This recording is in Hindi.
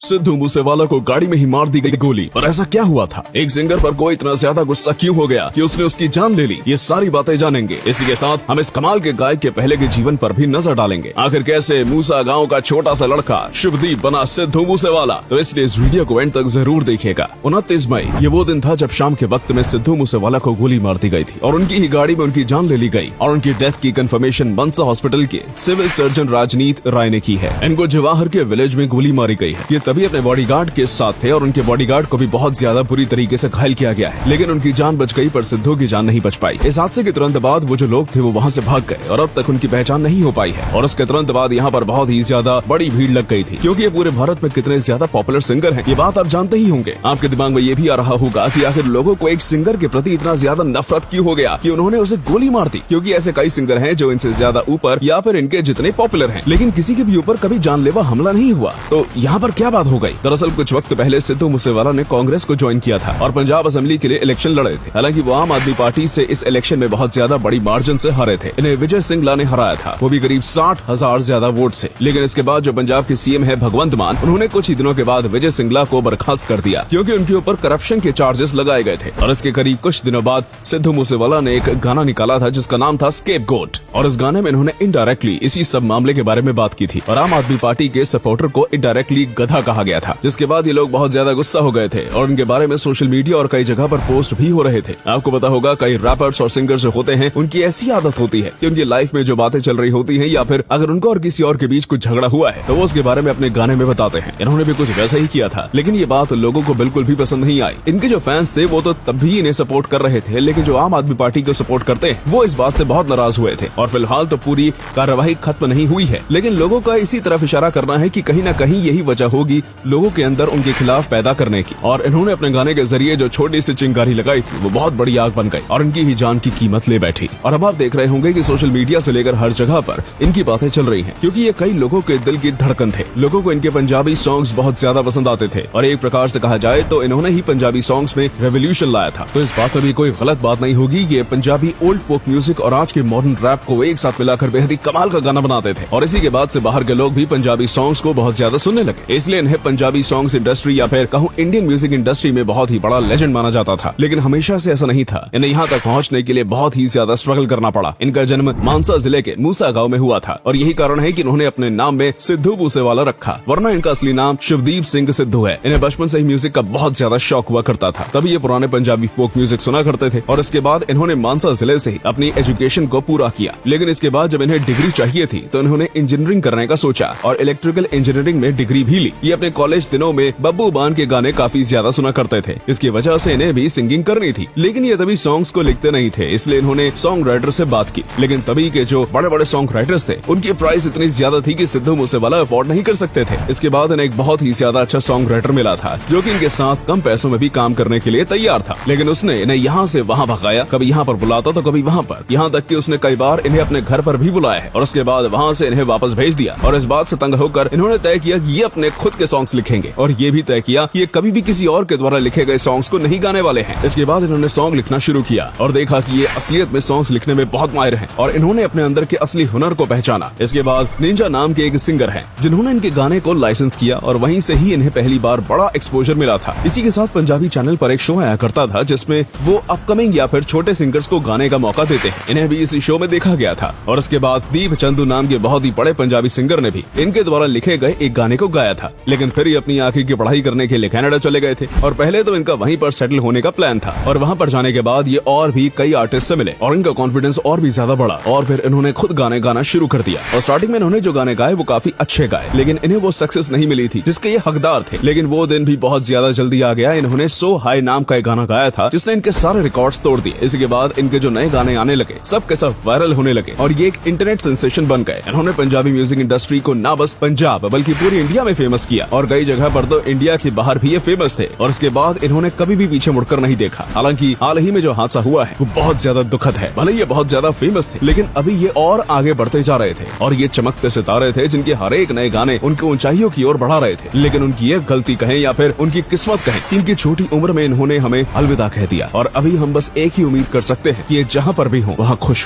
सिद्धू मूसेवाला को गाड़ी में ही मार दी गई गोली। और ऐसा क्या हुआ था? एक सिंगर पर कोई इतना ज्यादा गुस्सा क्यों हो गया कि उसने उसकी जान ले ली? ये सारी बातें जानेंगे। इसी के साथ हम इस कमाल के गायक के पहले के जीवन पर भी नजर डालेंगे। आखिर कैसे मूसा गांव का छोटा सा लड़का शुभदीप बना सिद्धू मूसेवाला, तो इसलिए इस वीडियो को एंड तक जरूर देखिएगा। 29 मई ये वो दिन था जब शाम के वक्त में सिद्धू मूसेवाला को गोली मार दी गई थी और उनकी ही गाड़ी में उनकी जान ले ली गई। और उनकी डेथ की कंफर्मेशन मनसा हॉस्पिटल के सिविल सर्जन राजनीत राय ने की है। इनको जवाहर के विलेज में गोली मारी गई है। ये तभी अपने बॉडीगार्ड के साथ थे और उनके बॉडीगार्ड को भी बहुत ज्यादा बुरी तरीके से घायल किया गया है, लेकिन उनकी जान बच गई पर सिद्धू की जान नहीं बच पाई। इस हादसे के तुरंत बाद वो जो लोग थे वो वहाँ से भाग गए और अब तक उनकी पहचान नहीं हो पाई है। और उसके तुरंत बाद यहाँ पर बहुत ही ज्यादा बड़ी भीड़ लग गई थी, क्योंकि ये पूरे भारत में कितने ज्यादा पॉपुलर सिंगर हैं ये बात आप जानते ही होंगे। आपके दिमाग में ये भी आ रहा होगा कि आखिर लोगों को एक सिंगर के प्रति इतना ज्यादा नफरत क्यों हो गया कि उन्होंने उसे गोली मार दी, क्योंकि ऐसे कई सिंगर हैं जो इनसे ज्यादा ऊपर या फिर इनके जितने पॉपुलर हैं, लेकिन किसी के भी ऊपर कभी जानलेवा हमला नहीं हुआ। तो यहाँ पर क्या बात हो गई? दरअसल कुछ वक्त पहले सिद्धू मूसेवाला ने कांग्रेस को ज्वाइन किया था और पंजाब असेंबली के लिए इलेक्शन लड़े थे। हालांकि वो आम आदमी पार्टी से इस इलेक्शन में बहुत ज्यादा बड़ी मार्जिन से हारे थे। इन्हें विजय सिंगला ने हराया था, वो भी करीब 60,000 ज्यादा वोट से। लेकिन इसके बाद जो पंजाब के सीएम है भगवंत मान, उन्होंने कुछ ही दिनों के बाद विजय सिंगला को बर्खास्त कर दिया, क्योंकि उनके ऊपर करप्शन के चार्जेस लगाए गए थे। और इसके करीब कुछ दिनों बाद सिद्धू मूसेवाला ने एक गाना निकाला था जिसका नाम था स्केपगोट, और इस गाने में इन्होंने इनडायरेक्टली इसी सब मामले के बारे में बात की थी और आम आदमी पार्टी के सपोर्टर को इनडायरेक्टली गधा कहा गया था। जिसके बाद ये लोग बहुत ज्यादा गुस्सा हो गए थे और उनके बारे में सोशल मीडिया और कई जगह पर पोस्ट भी हो रहे थे। आपको पता होगा कई रैपर्स और सिंगर्स जो होते हैं उनकी ऐसी आदत होती है कि उनकी लाइफ में जो बातें चल रही होती हैं या फिर अगर उनको और किसी और के बीच कुछ झगड़ा हुआ है तो वो उसके बारे में अपने गाने में बताते हैं। इन्होंने भी कुछ वैसा ही किया था, लेकिन ये बात लोगों को बिल्कुल भी पसंद नहीं आई। इनके जो फैंस थे वो तो तब भी इन्हें सपोर्ट कर रहे थे, लेकिन जो आम आदमी पार्टी को सपोर्ट करते हैं वो इस बात से बहुत नाराज हुए थे। और फिलहाल तो पूरी कार्यवाही खत्म नहीं हुई है, लेकिन लोगों का इसी तरफ इशारा करना है कि कहीं न कहीं यही वजह होगी लोगों के अंदर उनके खिलाफ पैदा करने की। और इन्होंने अपने गाने के जरिए जो छोटी सी चिंगारी लगाई थी वो बहुत बड़ी आग बन गई और इनकी ही जान की कीमत ले बैठी। और अब आप देख रहे होंगे कि सोशल मीडिया से लेकर हर जगह पर इनकी बातें चल रही हैं, क्योंकि ये कई लोगों के दिल की धड़कन थे। लोगों को इनके पंजाबी सॉन्ग्स बहुत ज्यादा पसंद आते थे और एक प्रकार से कहा जाए तो इन्होंने ही पंजाबी सॉन्ग्स में रेवोल्यूशन लाया था। तो इस बात में भी कोई गलत बात नहीं होगी कि पंजाबी ओल्ड फोक म्यूजिक और आज के मॉडर्न रैप को एक साथ मिलाकर बेहद ही कमाल का गाना बनाते थे। और इसी के बाद से बाहर के लोग भी पंजाबी सॉन्ग्स को बहुत ज्यादा सुनने लगे, इसलिए इन्हें पंजाबी सॉन्ग्स इंडस्ट्री या फिर कहूँ इंडियन म्यूजिक इंडस्ट्री में बहुत ही बड़ा लेजेंड माना जाता था। लेकिन हमेशा से ऐसा नहीं था। इन्हें यहाँ तक पहुँचने के लिए बहुत ही ज्यादा स्ट्रगल करना पड़ा। इनका जन्म मानसा जिले के मूसा गांव में हुआ था और यही कारण है कि इन्होंने अपने नाम में सिद्धू मूसेवाला रखा, वरना इनका असली नाम शुभदीप सिंह सिद्धू है। इन्हें बचपन से ही म्यूजिक का बहुत ज्यादा शौक हुआ करता था, तभी ये पुराने पंजाबी फोक म्यूजिक सुना करते थे। और इसके बाद इन्होंने मानसा जिले से ही अपनी एजुकेशन को पूरा किया। लेकिन इसके बाद जब इन्हें डिग्री चाहिए थी तो इन्होंने इंजीनियरिंग करने का सोचा और इलेक्ट्रिकल इंजीनियरिंग में डिग्री भी ली। ये अपने कॉलेज दिनों में बब्बू मान के गाने काफी ज्यादा सुना करते थे, इसकी वजह से इन्हें भी सिंगिंग करनी थी। लेकिन ये तभी सॉन्ग्स को लिखते नहीं थे, इसलिए इन्होंने सॉन्ग राइटर से बात की। लेकिन तभी के जो बड़े बड़े सॉन्ग राइटर्स थे उनकी प्राइस इतनी ज्यादा थी कि सिद्धू मूसेवाला अफोर्ड नहीं कर सकते थे। इसके बाद इन्हें एक बहुत ही ज्यादा अच्छा सॉन्ग राइटर मिला था जो कि इनके साथ कम पैसों में भी काम करने के लिए तैयार था। लेकिन उसने इन्हें यहाँ से वहाँ भगाया, कभी यहाँ पर बुलाता तो कभी वहाँ पर, यहाँ तक कि उसने कई बार इन्हें अपने घर पर भी बुलाया है और उसके बाद वहाँ से इन्हें वापस भेज दिया। और इस बात से तंग होकर इन्होंने तय किया कि ये अपने खुद के सॉन्ग्स लिखेंगे और ये भी तय किया कि ये कभी भी किसी और के द्वारा लिखे गए सॉन्ग्स को नहीं गाने वाले हैं। इसके बाद इन्होंने सॉन्ग लिखना शुरू किया और देखा कि ये असलियत में सॉन्ग्स लिखने में बहुत माहिर हैं और इन्होंने अपने अंदर के असली हुनर को पहचाना। इसके बाद निंजा नाम के एक सिंगर हैं जिन्होंने इनके गाने को लाइसेंस किया और वहीं से ही इन्हें पहली बार बड़ा एक्सपोजर मिला था। इसी के साथ पंजाबी चैनल पर एक शो आया करता था जिसमें वो अपकमिंग या फिर छोटे सिंगर्स को गाने का मौका देते हैं। इन्हें भी इसी शो में देखा गया था और उसके बाद दीप चंदू नाम के बहुत ही बड़े पंजाबी सिंगर ने भी इनके द्वारा लिखे गए एक गाने को गाया था। लेकिन फिर ये अपनी आगे की पढ़ाई करने के लिए कनाडा चले गए थे और पहले तो इनका वहीं पर सेटल होने का प्लान था और वहाँ पर जाने के बाद ये और भी कई आर्टिस्ट से मिले और इनका कॉन्फिडेंस और भी ज्यादा बढ़ा और फिर इन्होंने खुद गाने गाना शुरू कर दिया। और स्टार्टिंग में इन्होंने जो गाने गाए वो काफी अच्छे गाए, लेकिन इन्हें वो सक्सेस नहीं मिली थी जिसके ये हकदार थे। लेकिन वो दिन भी बहुत ज्यादा जल्दी आ गया। इन्होंने सो हाई नाम का एक गाना गाया था जिसने इनके सारे रिकॉर्ड्स तोड़ दिए। इसके बाद इनके जो नए गाने आने लगे सब के सब वायरल होने लगे और ये एक इंटरनेट सेंसेशन बन गए। इन्होंने पंजाबी म्यूजिक इंडस्ट्री को ना बस पंजाब बल्कि पूरी इंडिया में फेमस किया और कई जगह पर तो इंडिया के बाहर भी ये फेमस थे। और इसके बाद इन्होंने कभी भी पीछे मुड़कर नहीं देखा। हालांकि हाल ही में जो हादसा हुआ है वो बहुत ज्यादा दुखद है। भले ये बहुत ज्यादा फेमस थे लेकिन अभी ये और आगे बढ़ते जा रहे थे और ये चमकते सितारे थे जिनके हर एक नए गाने उनकी ऊंचाइयों की ओर बढ़ा रहे थे। लेकिन उनकी ये गलती कहें या फिर उनकी किस्मत कहें कि इनकी छोटी उम्र में इन्होंने हमें अलविदा कह दिया। और अभी हम बस एक ही उम्मीद कर सकते हैं कि ये जहाँ पर भी हो वहाँ खुश हो।